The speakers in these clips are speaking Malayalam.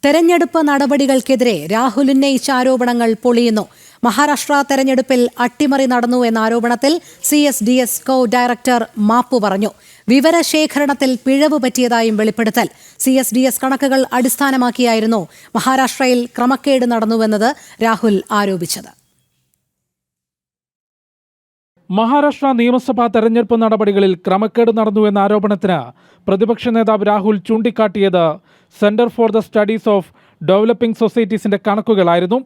തെരഞ്ഞെടുപ്പ് നടപടികൾക്കെതിരെ രാഹുൽ ഉന്നയിച്ച ആരോപണങ്ങൾ പൊളിയുന്നു. മഹാരാഷ്ട്ര തെരഞ്ഞെടുപ്പിൽ അട്ടിമറി നടന്നു എന്ന ആരോപണത്തിൽ CSDS കോ ഡയറക്ടർ മാപ്പ് പറഞ്ഞു. വിവരശേഖരണത്തിൽ പിഴവ് പറ്റിയതായും വെളിപ്പെടുത്തൽ. CSDS കണക്കുകൾ അടിസ്ഥാനമാക്കിയായിരുന്നു മഹാരാഷ്ട്രയിൽ ക്രമക്കേട് നടന്നുവെന്നത് രാഹുൽ ആരോപിച്ചത്. മഹാരാഷ്ട്ര നിയമസഭാ തെരഞ്ഞെടുപ്പ് നടപടികളിൽ ക്രമക്കേട് നടന്നുവെന്ന ആരോപണത്തിന് പ്രതിപക്ഷ നേതാവ് രാഹുൽ ചൂണ്ടിക്കാട്ടിയത് centre for the studies of developing സൊസൈറ്റീസിന്റെ കണക്കുകളായിരുന്നു.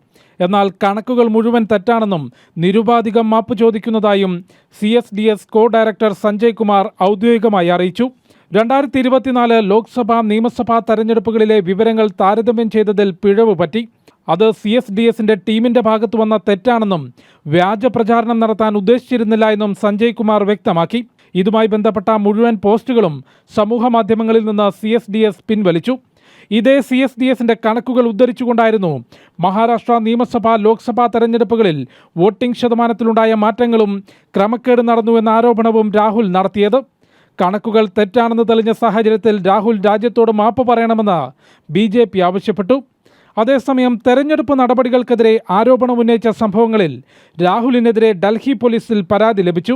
എന്നാൽ കണക്കുകൾ മുഴുവൻ തെറ്റാണെന്നും നിരുപാധികം മാപ്പ് ചോദിക്കുന്നതായും CSDS co director Sanjay Kumar ഔദ്യോഗികമായി അറിയിച്ചു. 2024 ലോക്സഭാ നിയമസഭാ തെരഞ്ഞെടുപ്പുകളിലെ വിവരങ്ങൾ താരതമ്യം ചെയ്തതിൽ പിഴവ് പറ്റി. അത് CSDSന്റെ ടീമിന്റെ ഭാഗത്തു വന്ന തെറ്റാണെന്നും വ്യാജ പ്രചാരണം നടത്താൻ ഉദ്ദേശിച്ചിരുന്നില്ല എന്നും സഞ്ജയ് കുമാർ വ്യക്തമാക്കി. ഇതുമായി ബന്ധപ്പെട്ട മുഴുവൻ പോസ്റ്റുകളും സമൂഹ മാധ്യമങ്ങളിൽ നിന്ന് CSDS പിൻവലിച്ചു. ഇതേ CSDSന്റെ കണക്കുകൾ ഉദ്ധരിച്ചുകൊണ്ടായിരുന്നു മഹാരാഷ്ട്ര നിയമസഭാ ലോക്സഭാ തെരഞ്ഞെടുപ്പുകളിൽ വോട്ടിംഗ് ശതമാനത്തിലുണ്ടായ മാറ്റങ്ങളും ക്രമക്കേട് നടന്നുവെന്ന ആരോപണവും രാഹുൽ നടത്തിയത്. കണക്കുകൾ തെറ്റാണെന്ന് തെളിഞ്ഞ സാഹചര്യത്തിൽ രാഹുൽ രാജ്യത്തോട് മാപ്പ് പറയണമെന്ന് BJP ആവശ്യപ്പെട്ടു. അതേസമയം തെരഞ്ഞെടുപ്പ് നടപടികൾക്കെതിരെ ആരോപണമുന്നയിച്ച സംഭവങ്ങളിൽ രാഹുലിനെതിരെ ഡൽഹി പോലീസിൽ പരാതി ലഭിച്ചു.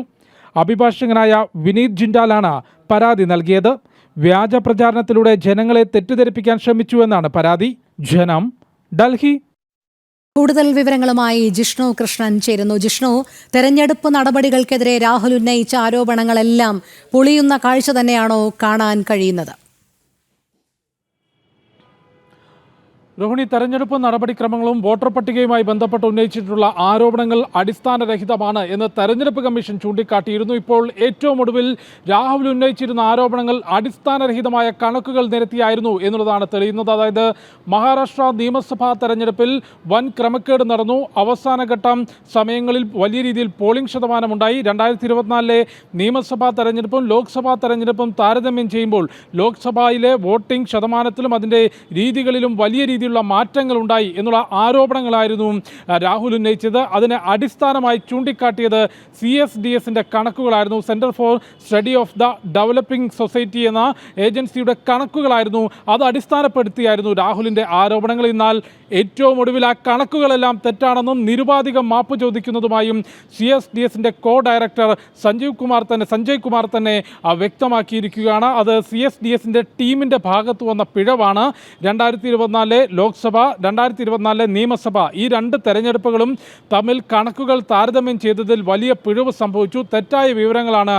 അഭിഭാഷകനായ വിനീത് ജിൻഡാലാണ് പരാതി നൽകിയത്. വ്യാജ പ്രചാരണത്തിലൂടെ ജനങ്ങളെ തെറ്റിദ്ധരിപ്പിക്കാൻ ശ്രമിച്ചുവെന്നാണ് പരാതി. ജനം, ഡൽഹി. കൂടുതൽ വിവരങ്ങളുമായി ജിഷ്ണു കൃഷ്ണൻ ചേരുന്നു. ജിഷ്ണു, തെരഞ്ഞെടുപ്പ് നടപടികൾക്കെതിരെ രാഹുൽ ഉന്നയിച്ച ആരോപണങ്ങളെല്ലാം പൊളിയുന്ന കാഴ്ച തന്നെയാണോ കാണാൻ കഴിയുന്നത്? രോഹിണി, തെരഞ്ഞെടുപ്പ് നടപടിക്രമങ്ങളും വോട്ടർ പട്ടികയുമായി ബന്ധപ്പെട്ട് ഉന്നയിച്ചിട്ടുള്ള ആരോപണങ്ങൾ അടിസ്ഥാനരഹിതമാണ് എന്ന് തെരഞ്ഞെടുപ്പ് കമ്മീഷൻ ചൂണ്ടിക്കാട്ടിയിരുന്നു. ഇപ്പോൾ ഏറ്റവും ഒടുവിൽ രാഹുൽ ഉന്നയിച്ചിരുന്ന ആരോപണങ്ങൾ അടിസ്ഥാനരഹിതമായ കണക്കുകൾ നിരത്തിയായിരുന്നു എന്നുള്ളതാണ് തെളിയുന്നത്. അതായത് മഹാരാഷ്ട്ര നിയമസഭാ തെരഞ്ഞെടുപ്പിൽ വൻ ക്രമക്കേട് നടന്നു. അവസാനഘട്ടം സമയങ്ങളിൽ വലിയ രീതിയിൽ പോളിംഗ് ശതമാനമുണ്ടായി. 2024 നിയമസഭാ തെരഞ്ഞെടുപ്പും ലോക്സഭാ തെരഞ്ഞെടുപ്പും താരതമ്യം ചെയ്യുമ്പോൾ ലോക്സഭയിലെ വോട്ടിംഗ് ശതമാനത്തിലും അതിൻ്റെ രീതികളിലും വലിയ രീതിയിലുള്ള മാറ്റങ്ങൾ ഉണ്ടായി എന്നുള്ള ആരോപണങ്ങളായിരുന്നു രാഹുൽ ഉന്നയിച്ചത്. അതിനെ അടിസ്ഥാനമായി ചൂണ്ടിക്കാട്ടിയത് CSDSന്റെ കണക്കുകളായിരുന്നു. Centre for study of the developing society എന്ന ഏജൻസിയുടെ കണക്കുകളായിരുന്നു. അത് അടിസ്ഥാനപ്പെടുത്തിയായിരുന്നു രാഹുലിന്റെ ആരോപണങ്ങൾ. എന്നാൽ ഏറ്റവും ഒടുവിൽ ആ കണക്കുകളെല്ലാം തെറ്റാണെന്നും നിരുപാധികം മാപ്പ് ചോദിക്കുന്നതുമായും CSDSന്റെ കോ ഡയറക്ടർ സഞ്ജയ് കുമാർ തന്നെ വ്യക്തമാക്കിയിരിക്കുകയാണ്. അത് CSDSന്റെ ടീമിന്റെ ഭാഗത്ത് വന്ന പിഴവാണ്. 2024 ലോക്സഭ, 2024 നിയമസഭ, ഈ രണ്ട് തെരഞ്ഞെടുപ്പുകളും തമ്മിൽ കണക്കുകൾ താരതമ്യം ചെയ്തതിൽ വലിയ പിഴവ് സംഭവിച്ചു. തെറ്റായ വിവരങ്ങളാണ്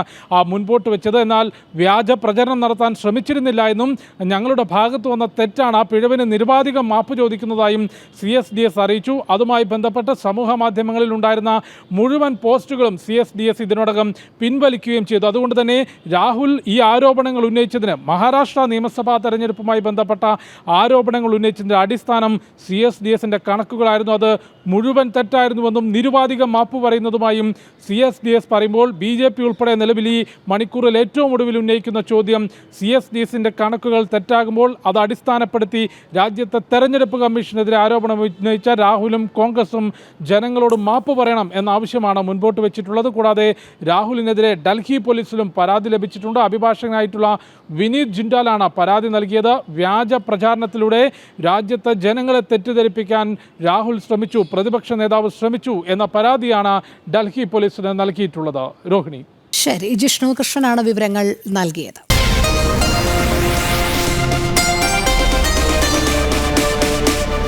മുൻപോട്ട് വെച്ചത്. എന്നാൽ വ്യാജ പ്രചരണം നടത്താൻ ശ്രമിച്ചിരുന്നില്ല എന്നും ഞങ്ങളുടെ ഭാഗത്ത് വന്ന തെറ്റാണ്, ആ പിഴവിന് നിരുപാധികം മാപ്പ് ചോദിക്കുന്നതായും CSDS അറിയിച്ചു. അതുമായി ബന്ധപ്പെട്ട് സമൂഹ മാധ്യമങ്ങളിൽ ഉണ്ടായിരുന്ന മുഴുവൻ പോസ്റ്റുകളും CSDS ഇതിനോടകം പിൻവലിക്കുകയും ചെയ്തു. അതുകൊണ്ട് തന്നെ രാഹുൽ ഈ ആരോപണങ്ങൾ ഉന്നയിച്ചതിന്, മഹാരാഷ്ട്ര നിയമസഭാ തെരഞ്ഞെടുപ്പുമായി ബന്ധപ്പെട്ട ആരോപണങ്ങൾ ഉന്നയിച്ചതിൻ്റെ അടിസ്ഥാനം CSDSന്റെ കണക്കുകളായിരുന്നു. അത് മുഴുവൻ തെറ്റായിരുന്നുവെന്നും നിരുപാധികം മാപ്പ് പറയുന്നതുമായും CSDS പറയുമ്പോൾ BJP ഉൾപ്പെടെ നിലവിൽ ഈ മണിക്കൂറിൽ ഏറ്റവും ഒടുവിൽ ഉന്നയിക്കുന്ന ചോദ്യം, CSDSന്റെ കണക്കുകൾ തെറ്റാകുമ്പോൾ അത് അടിസ്ഥാനപ്പെടുത്തി രാജ്യത്തെ തെരഞ്ഞെടുപ്പ് കമ്മീഷനെതിരെ ആരോപണം ഉന്നയിച്ച രാഹുലും കോൺഗ്രസും ജനങ്ങളോട് മാപ്പ് പറയണം എന്ന ആവശ്യമാണ് മുൻപോട്ട് വെച്ചിട്ടുള്ളത്. കൂടാതെ രാഹുലിനെതിരെ ഡൽഹി പോലീസിലും പരാതി ലഭിച്ചിട്ടുണ്ട്. അഭിഭാഷകനായിട്ടുള്ള വിനീത് ജിൻഡാലാണ് പരാതി നൽകിയത്. വ്യാജ പ്രചാരണത്തിലൂടെ രാജ്യത്തെ ജനങ്ങളെ തെറ്റിദ്ധരിപ്പിക്കാൻ രാഹുൽ ശ്രമിച്ചു, പ്രതിപക്ഷ നേതാവ് ശ്രമിച്ചു എന്ന പരാതിയാണ് ഡൽഹി പോലീസിന് നൽകിയിട്ടുള്ളത്. രോഹിണി. ശരി, ജിഷ്ണു കൃഷ്ണനാണ് വിവരങ്ങൾ നൽകിയത്.